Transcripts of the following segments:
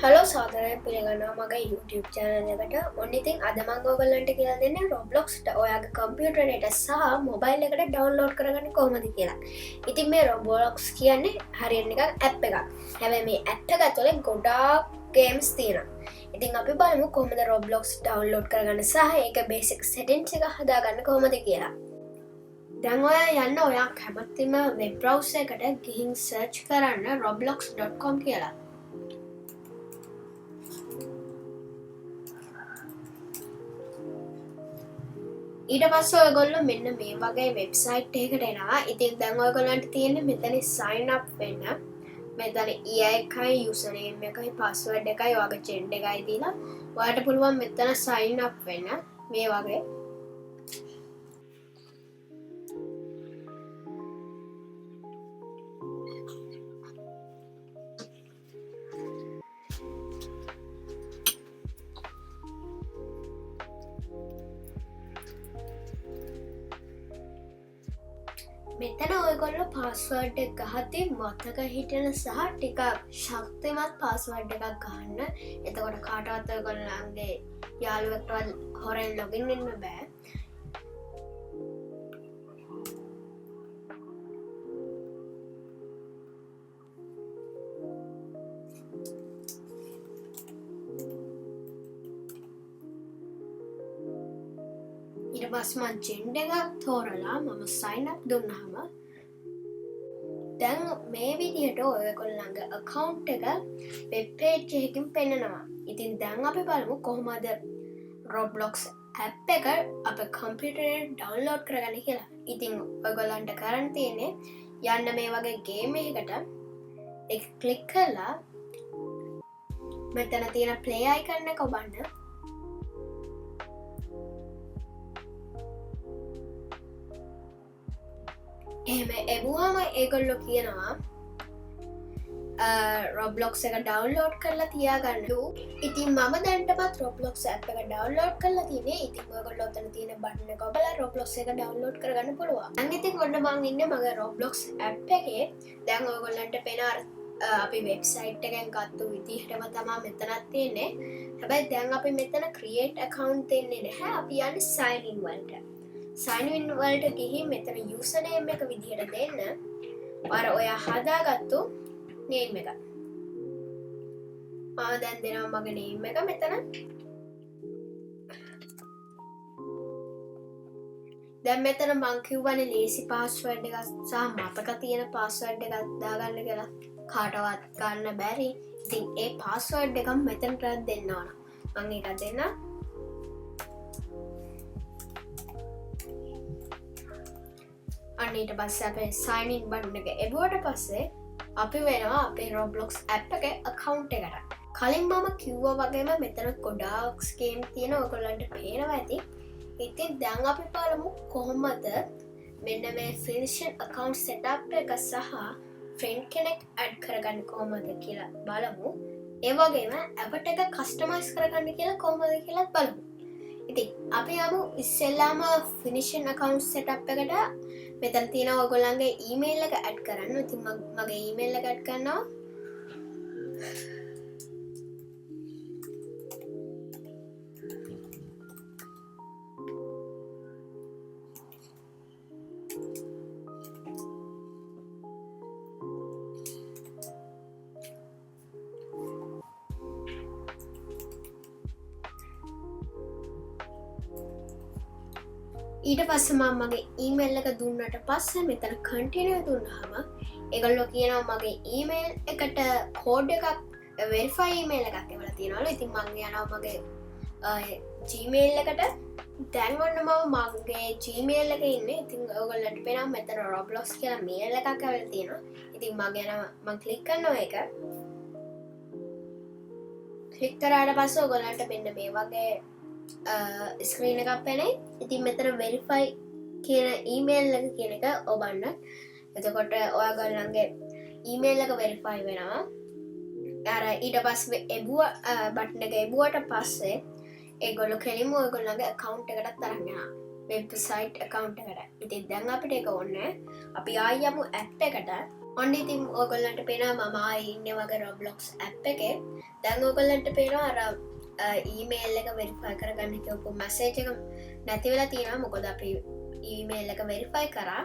Hello සාදරය පිළිගන්නවා මගේ YouTube channel එකට. ඔන්න ඉතින් අද මම ඔයගොල්ලන්ට කියලා දෙන්නේ Robloxට ඔයාගේ කම්පියුටරේට සහ මොබයිල් එකට ඩවුන්ලෝඩ් කරගන්න කොහොමද කියලා. ඉතින් මේ Roblox කියන්නේ හරියට නිකන් ඇප් එකක්. හැබැයි මේ ඇප් එක ඇතුලේ ගොඩාක් ගේම්ස් තියෙනවා. ඉතින් අපි බලමු කොහොමද Roblox ඩවුන්ලෝඩ් කරගන්න සහ ඒක බේසික් සෙටින්ග්ස් එක හදාගන්න කොහොමද කියලා. දැන් ඔයා යන්න ඔයා කැමතිම වෙබ් බ්‍රවුසර් එකට ගිහින් සර්ච් කරන්න roblox.com කියලා. ඊට පස්සේ ඔයගොල්ලෝ මෙන්න මේ වගේ වෙබ්සයිට් එකකට එනවා. ඉතින් දැන් ඔයගොල්ලන්ට තියෙන්නේ මෙතන sign up වෙන්න. මෙතන email එකයි username එකයි password එකයි ඔයාගේ gender එකයි දීලා ඔයාලට පුළුවන් මෙතන sign up වෙන්න. මේ වගේ මෙතන ඔයගොල්ලෝ පාස්වර්ඩ් එක ගහද්දී මතක හිටින සහ ටිකක් ශක්තිමත් පාස්වර්ඩ් එකක් ගන්න. එතකොට කාටවත් ඔයගොල්ලන්ගේ යාළුවෙක්වත් හොරෙන් ලොගින් වෙන්න බෑ. ඊට පස්සේ මම ජෙන්ඩර් එකක් තෝරලා මම sign up දුන්නාම දැන් මේ විදිහට ඔයගොල්ලන්ගේ account එක web page එකකින් පෙන්නනවා. ඉතින් දැන් අපි බලමු කොහොමද Roblox app එක අපේ කම්පියුටරේ download කරගන්න කියලා. ඉතින් ඔයගොල්ලන්ට කරන්න තියෙන්නේ යන්න මේ වගේ game එකකට ඒක click කරලා මෙතන තියෙන play icon එක ඔබන්න. එහෙම එවුවම ඒගොල්ලෝ කියනවා Roblox එක ඩවුන්ලෝඩ් කරලා තියාගන්න. ඉතින් මම දැන්ටමත් Roblox app එක ඩවුන්ලෝඩ් කරලා තියෙන්නේ. ඉතින් ඔයගොල්ලෝ ඔතන තියෙන බටන් එක ඔබලා Roblox එක ඩවුන්ලෝඩ් කරගන්න පුළුවන්. දැන් ඉතින් ඔන්න මම ඉන්නේ මගේ Roblox app එකේ. දැන් ඔයගොල්ලන්ට පේන අපි වෙබ්සයිට් එකෙන් ගත්ත විදිහටම තමයි මෙතනත් තියෙන්නේ. හැබැයි දැන් අපි මෙතන create account දෙන්නේ නැහැ. අපි යන්නේ sign in වලට. sign in වලට ගිහින් මෙතන username එක විදිහට දෙන්න. අර ඔයා හදාගත්තු name එක. මම දැන් දෙනවා මගේ name එක මෙතන. දැන් මෙතන මං කිව්වනේ ලේසි password එකක් සහ මතක තියෙන password එකක් දාගන්න කියලා. කාටවත් ගන්න බැරි. ඉතින් ඒ password එක මෙතනට දෙන්න ඕන. මම ඒක දෙන්නම්. අන්න ඊට පස්සේ අපේ sign in බටන් එක එවුවට පස්සේ අපි වෙනවා අපේ Roblox app එකේ account එකට. කලින් මම කිව්වා වගේම මෙතන ගොඩාක් game තියෙන ඔයගොල්ලන්ට පේනවා ඇති. ඉතින් දැන් අපි බලමු කොහොමද මෙන්න මේ finish account setup එක සහ friend කෙනෙක් add කරගන්න කොහොමද කියලා බලමු. ඒ වගේම app එක customize කරගන්න කියලා කොහොමද කියලා බලමු. ඉතින් අපි යමු ඉස්සෙල්ලාම finishing account setup එකට. මෙතන තියෙන ඔයගොල්ලන්ගේ email එක add කරන්න. ඉතින් මගේ email එක add කරනවා. ඊට පස්සේ මම මගේ ඊමේල් එක දුන්නට පස්සේ මෙතන කන්ටිනියු දුන්නාම ඒගොල්ලෝ කියනවා මගේ ඊමේල් එකට කෝඩ් එකක් වෙරිෆයි ඊමේල් එකක් එවලා තියෙනවලු. ඉතින් මම යනවා මගේ Gmail එකට. දැන් ඔන්න මම මගේ Gmail එකේ ඉන්නේ. ඉතින් ඔයගොල්ලන්ට පේනවා මෙතන Roblox කියලා මේල් එකක් ඇවිල්ලා තියෙනවා. ඉතින් මම යනවා මම ක්ලික් කරනවා ඒක. ක්ලික් කරාට පස්සේ ඔයගොල්ලන්ට මෙන්න මේ වගේ ස්ක්‍රීන් එකක් පෙනේ. ඉතින් මෙතන වෙරිෆයි කියන ඊමේල් එක කියන එක ඔබන්න. එතකොට ඔයාගොල්ලන්ගේ ඊමේල් එක වෙරිෆයි වෙනවා. අර ඊට පස්සේ එබුව බටන් එක එබුවට පස්සේ ඒගොල්ලෝ කෙලින්ම ඔයගොල්ලන්ගේ account එකටත් අරන් යනවා. වෙබ්සයිට් account එකට. ඉතින් දැන් අපිට ඒක ඕනේ. අපි ආයෙ යමු app එකට. ඔන්න ඉතින් ඔයගොල්ලන්ට පේනවා මම ඉන්නේ වගේ Roblox app එකේ. දැන් ඔයගොල්ලන්ට පේනවා අර ඊමේල් එක වෙරිෆයි කරගන්න කියපු මැසේජ් එක නැති වෙලා තියෙනවා. මොකද අපි ඊමේල් එක වෙරිෆයි කරා.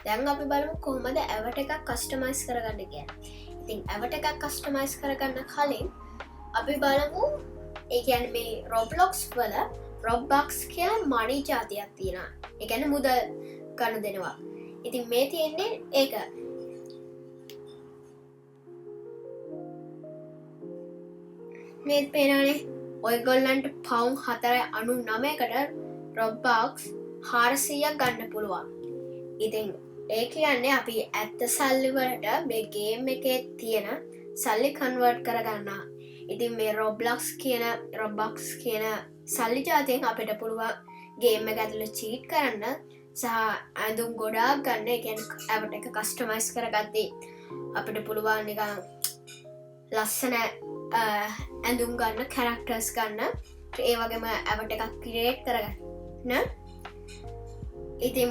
දැන් අපි බලමු කොහොමද avatar එකක් කස්ටමයිස් කරගන්න කියලා. ඉතින් avatar එකක් කස්ටමයිස් කරගන්න කලින් අපි බලමු ඒ කියන්නේ මේ Roblox වල Robux කියලා මනි ජාතියක් තියෙනවා. ඒ කියන්නේ මුදල් ගන්න දෙනවා. ඉතින් මේ තියෙන්නේ ඒක. මේ පේනනේ ඔයගොල්ලන්ට පවුන් 4.99කට Robux 400ක් ගන්න පුළුවන්. ඉතින් ඒ කියන්නේ අපි ඇත්ත සල්ලි වලට මේ ගේම් එකේ තියෙන සල්ලි කන්වර්ට් කරගන්නවා. ඉතින් මේ Roblox කියන සල්ලි ජාතියෙන් අපිට පුළුවන් ගේම් එක ඇතුළේ චීට් කරන්න සහ ඇඳුම් ගොඩාක් ගන්න. ඒ කියන්නේ avatar එක කස්ටමයිස් කරගත්තී අපිට පුළුවන් නිකන් ලස්සන ඇඳුම් ගන්න, කැරක්ටර්ස් ගන්න, ඒ වගේම avatar එකක් ක්‍රියේට් කරගන්න. ඉතින්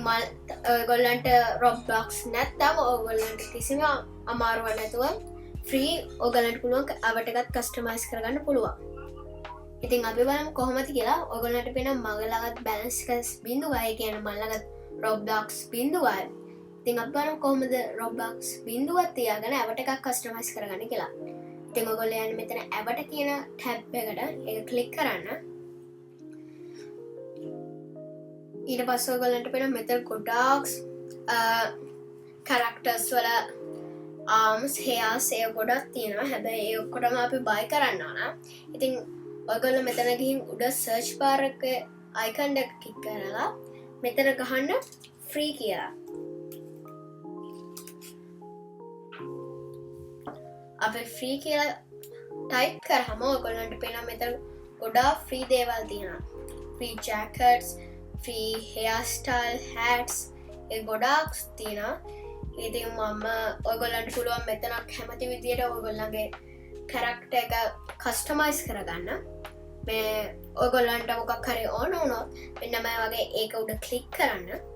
ඔයගොල්ලන්ට Roblox නැත්නම් ඔයගොල්ලන්ට කිසිම අමාරුවක් නැතුව ෆ්‍රී ඔයගොල්ලන්ට පුළුවන් avatar එකක් කස්ටමයිස් කරගන්න පුළුවන්. ඉතින් අපි බලමු කොහොමද කියලා. ඔයගොල්ලන්ට පේන මගේ ළඟත් බැලන්ස් එක 0යි. ඒ කියන්නේ මම ළඟ Roblox 0යි. ඉතින් අපි බලමු කොහොමද Roblox 0ක් තියාගෙන avatar එකක් කස්ටමයිස් කරගන්න කියලා. ඉතින් ඔයගොල්ලෝ යන්නේ මෙතන avatar කියන ටැබ් එකට. ඒක ක්ලික් කරන්න. ඊට පස්සේ ඔයගොල්ලන්ට පේන මෙතන ගොඩාක් characters වල arms, hairs ඒ ගොඩක් තියෙනවා. හැබැයි ඒ ඔක්කොටම අපි buy කරන්න ඕන. ඉතින් ඔයගොල්ලෝ මෙතන ගිහින් උඩ search bar එකේ icon එක ක්ලික් කරලා මෙතන ගහන්න free කියලා. අපි free කියලා type කරාම ඔයගොල්ලන්ට පේනවා මෙතන ගොඩාක් free දේවල් තියෙනවා. free jackets, free hairstyle, hats ඒ ගොඩාක් තියෙනවා. ඉතින් මම ඔයගොල්ලන්ට පුළුවන් මෙතන කැමති විදියට ඔයගොල්ලන්ගේ character එක customize කරගන්න. මේ ඔයගොල්ලන්ට මොකක් හරි ඕන වුණොත් මෙන්න මේ වගේ ඒක උඩ ක්ලික් කරන්න.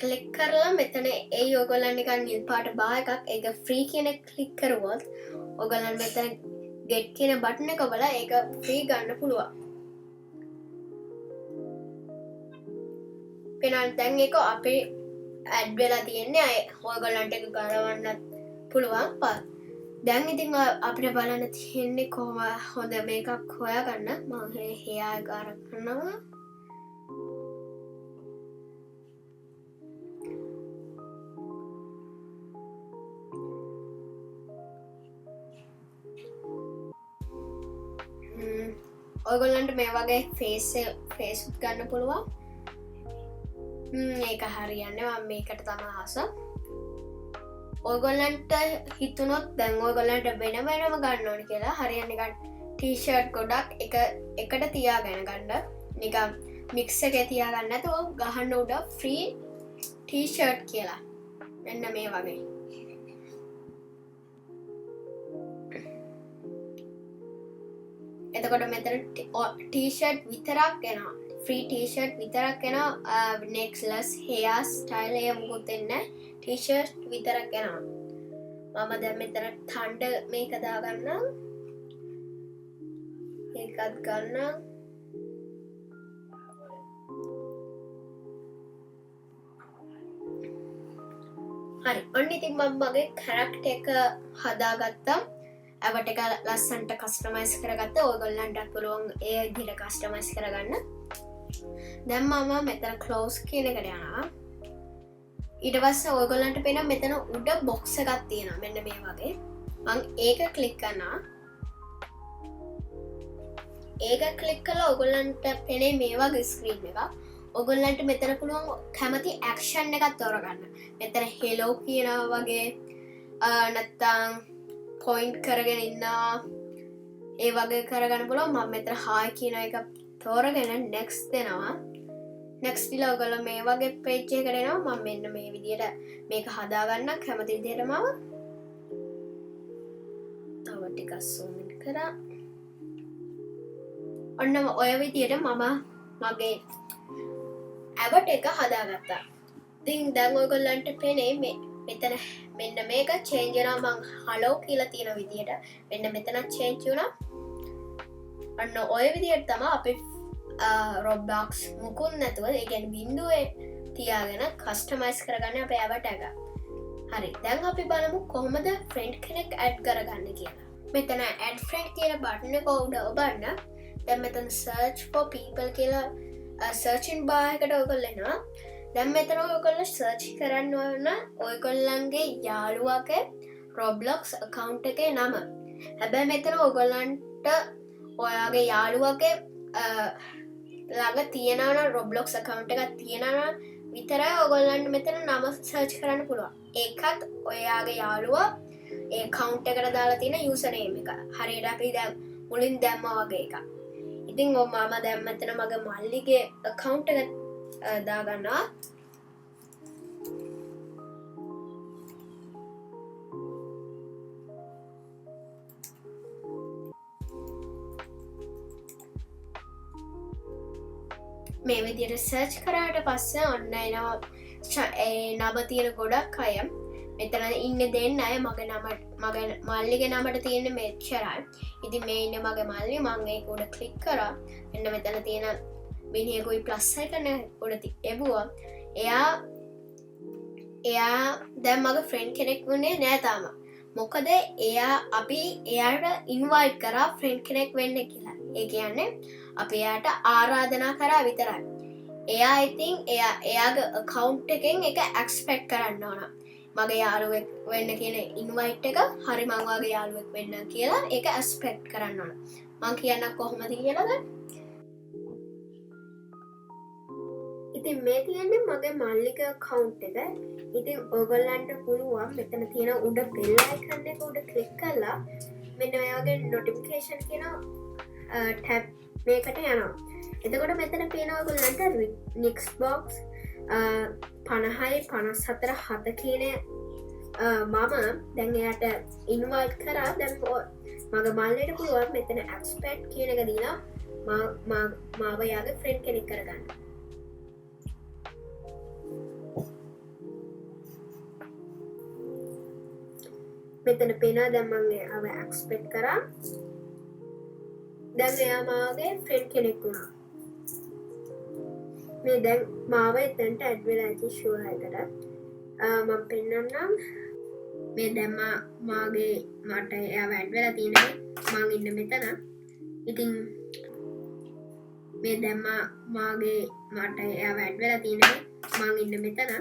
ක්ලික් කරලා මෙතන ඒ ඔයගොල්ලන් නිකන් නිල් පාට බාර් එකක් ඒක ෆ්‍රී කියන එක ක්ලික් කරුවොත් ඔයගොල්ලන් මෙතන get කියන බටන් එක ඔබලා ඒක ෆ්‍රී ගන්න පුළුවන්. පේනවා දැන් ඒක අපේ ඇඩ් වෙලා තියෙන්නේ ඔයගොල්ලන්ට ඒක ගලවන්න පුළුවන්. දැන් ඉතින් අපිට බලන්න තියෙන්නේ කොහොම හොඳ මේකක් හොයාගන්න. මම hair එක අරගන්නවා. ඔයගොල්ලන්ට මේ වගේ ෆේස් ගන්න පුළුවන්. ඒක හරියන්නේ මම මේකට තමයි ආස. ඔයගොල්ලන්ට හිතුනොත් දැන් ඔයගොල්ලන්ට වෙනම ගන්න ඕනේ කියලා හරියන්නේ නිකන් ටී-ෂර්ට් ගොඩක් එකට තියාගෙන ගන්න. නිකන් මික්ස් එකේ තියාගන්න නැතුව ගහන්න උඩ ෆ්‍රී ටී-ෂර්ට් කියලා. මෙන්න මේ වගේ. එතකොට මෙතන ටී-ෂර්ට් විතරක් එනවා. ෆ්‍රී ටී-ෂර්ට් විතරක් එනවා. necklace, hair style එක මොකුත් එන්නේ නැහැ. ටී-ෂර්ට් විතරක් එනවා. මම දැන් මෙතන thunder මේක දාගන්නම්. ඒකත් ගන්න. හරි. ඔන්න ඉතින් මම මගේ character එක හදාගත්තා. avatar එක ලස්සන්ට කස්ටමයිස් කරගත්තා. ඔයගොල්ලන්ටත් පුළුවන් ඒ විදිහට කස්ටමයිස් කරගන්න. දැන් මම මෙතන close කියන එකට යනවා. ඊට පස්සේ ඔයගොල්ලන්ට පේනවා මෙතන උඩ box එකක් තියෙනවා. මෙන්න මේ වගේ. මම ඒක ක්ලික් කරනවා. ඒක ක්ලික් කළා ඔයගොල්ලන්ට පේන්නේ මේ වගේ ස්ක්‍රීන් එකක්. ඔයගොල්ලන්ට මෙතන පුළුවන් කැමති action එකක් තෝරගන්න. මෙතන hello කියනවා වගේ නැත්තම් පොයින්ට් කරගෙන ඉන්නවා ඒ වගේ කරගන්න පුළුවන්. මම මෙතන hi කියන එක තෝරගෙන next දෙනවා. next දිලා ඔයගොල්ලෝ මේ වගේ page එකකට එනවා. මම මෙන්න මේ විදියට මේක හදාගන්න කැමති විදියට මම තව ටිකක් zoom in කරා. ඔන්න ඔය විදියට මම මගේ avatar එක හදාගත්තා. ඉතින් දැන් ඔයගොල්ලන්ට පේන්නේ මේ මෙතන මෙන්න මේක චේන්ජ් වෙනවා මං හලෝ කියලා තියෙන විදියට මෙන්න මෙතන චේන්ජ් වුණා අන්න ඔය විදියට තමයි අපි Roblox මුකුත් නැතුව ඒ කියන්නේ බිඳුවේ තියාගෙන කස්ටමයිස් කරගන්න අපේ avatar එක. හරි දැන් අපි බලමු කොහොමද friend කෙනෙක් add කරගන්න කියලා. මෙතන add friend කියලා බටන් එක උඩ ඔබන්න. දැන් මෙතන search for people කියලා searching bar එකට ඔයගොල්ලෝ එනවා. දැන් මෙතන ඔයගොල්ලෝ search කරන්න ඕන ඔයගොල්ලන්ගේ යාළුවාගේ Roblox account එකේ නම. හැබැයි මෙතන ඔයගොල්ලන්ට ඔයාගේ යාළුවාගේ ළඟ තියෙනවා Roblox account එකක් තියෙනවා විතරයි ඔයගොල්ලන්ට මෙතන නම search කරන්න පුළුවන්. ඒකත් ඔයාගේ යාළුවා ඒ account එකට දාලා තියෙන username එක. හරියට අපි දැන් මුලින් දැම්මා වගේ එකක්. ඉතින් මම දැන් මෙතන මගේ මල්ලිගේ account එක දාගන්නවා. මේ විදියට සර්ච් කරාට පස්සේ ඔන්න එනවා නම තියෙන ගොඩක් අය මෙතන ඉන්න දෙන්න අය මගේ මල්ලිගේ නමට තියෙන මෙච්චරයි. ඉතින් මේ ඉන්න මගේ මල්ලි මම ඒක උඩ ක්ලික් කරා. මෙන්න මෙතන තියෙන මිනිහෙකුයි ප්ලස් එකන උඩ එබුවා. එයා දැන් මගේ ෆ්‍රෙන්ඩ් කෙනෙක් වුණේ නෑ තාම. මොකද අපි එයාට ඉන්වයිට් කරා ෆ්‍රෙන්ඩ් කෙනෙක් වෙන්න කියලා. ඒ කියන්නේ අපි එයාට ආරාධනා කරා විතරයි. එයා ඉතින් එයාගේ account එකෙන් ඒක expect කරන්න ඕන. මගේ යාළුවෙක් වෙන්න කියන invite එක හරි මං වාගේ යාළුවෙක් වෙන්න කියලා ඒක expect කරන්න ඕන. මං කියන්න කොහොමද කියලාද? ඉතින් මේ කියන්නේ මගේ මල්ලිගේ account එක. ඉතින් ඔයගොල්ලන්ට පුළුවන් මෙතන තියෙන උඩ bell icon එක උඩ click කරලා මෙන්න ඔයාගේ notification කියන tab මේකට යනවා. එතකොට මෙතන පේනවා ඔයගොල්ලන්ට Nix box 50යි 54 7 කියන මම දැන් එයාට invite කරා. දැන් මගේ මල්ලිට පුළුවන් මෙතන expect කියන එක දීලා මාව යාගේ friend කෙනෙක් කරගන්න. මෙතන පේනවා දැන් මම ආව expect කරා. දැන් එයා මාගේ ෆ්‍රෙන්ඩ් කෙනෙක් වුණා. මේ දැන් මාව එතනට ඇඩ් වෙලා ඇති ෂුවර් එකට. මම පෙන්නන්නම්. මේ දැන් මාගේ මට එයාව ඇඩ් වෙලා තියෙනවා. මම ඉන්න මෙතන. ඉතින් මේ දැන් මාගේ මට එයාව ඇඩ් වෙලා තියෙනවා. මම ඉන්න මෙතන.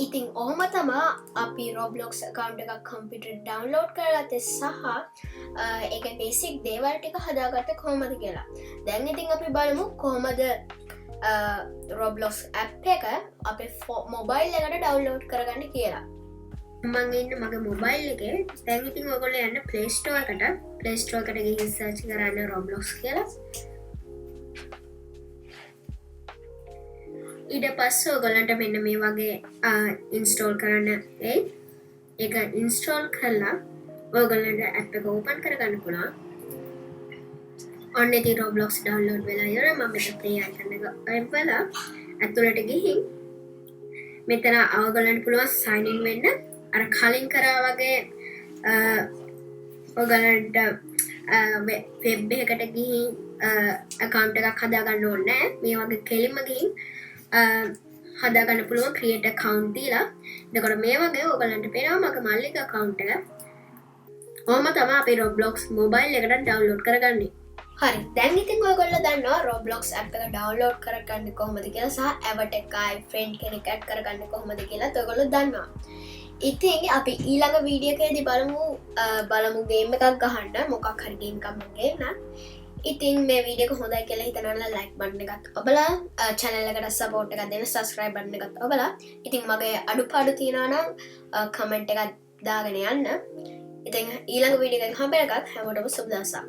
ඉතින් ඔහොම තමා අපි Roblox account එකක් කම්පියුටර් ඩවුන්ලෝඩ් කරගත්තේ සහ ඒක බේසික් දේවල් ටික හදාගත්තේ කොහොමද කියලා. දැන් ඉතින් අපි බලමු කොහොමද Roblox app එක අපේ මොබයිල් එකට ඩවුන්ලෝඩ් කරගන්න කියලා. මම ඉන්නේ මගේ මොබයිල් එකේ. දැන් ඉතින් ඔයගොල්ලෝ යන්න Play Store එකට. Play Store එකට ගිහින් සර්ච් කරන්න Roblox කියලා. ඊට පස්සේ ඔයගොල්ලන්ට මෙන්න මේ වගේ ඉන්ස්ටෝල් කරන්න ඒක ඉන්ස්ටෝල් කරලා ඔයගොල්ලන්ට ඇප් එක ඕපන් කරගන්න පුළුවන්. ඔන්න ඉතින් Roblox ඩවුන්ලෝඩ් වෙලා ඉවරයි. මම මෙතන play icon එක ඔයපලා ඇතුළට ගිහින් මෙතන ඔයගොල්ලන්ට පුළුවන් sign in වෙන්න. අර කලින් කරා වගේ ඔයගොල්ලන්ට වෙබ් එකකට ගිහින් account එකක් හදාගන්න ඕනේ නැහැ. මේ වගේ කෙලින්ම ගිහින් හදාගන්න පුළුවන් create account දීලා. එතකොට මේ වගේ ඔයගලන්ට පේනවා මගේ මල්ලිගේ account එක. ඔහොම තමයි අපි Roblox mobile එකට download කරගන්නේ. හරි. දැන් ඉතින් ඔයගොල්ලෝ දන්නවා Roblox app එක download කරගන්නේ කොහොමද කියලා සහ avatar එකයි friend කෙනෙක් add කරගන්නේ කොහොමද කියලා ඔයගොල්ලෝ දන්නවා. ඉතින් අපි ඊළඟ වීඩියෝ එකේදී බලමු game එකක් ගහන්න මොකක් හරි game එකක් මම ගේන්න. ඉතින් මේ වීඩියෝ එක හොඳයි කියලා හිතනවනම් like button එකත් ඔබලා channel එකට support එකක් දෙන්න subscribe button එකත් ඔබලා. ඉතින් මගේ අඩුපාඩු තියෙනවා නම් comment එකක් දාගෙන යන්න. ඉතින් ඊළඟ වීඩියෝ එකකින් හම්බ වෙනකන් හැමෝටම සුබ දවසක්.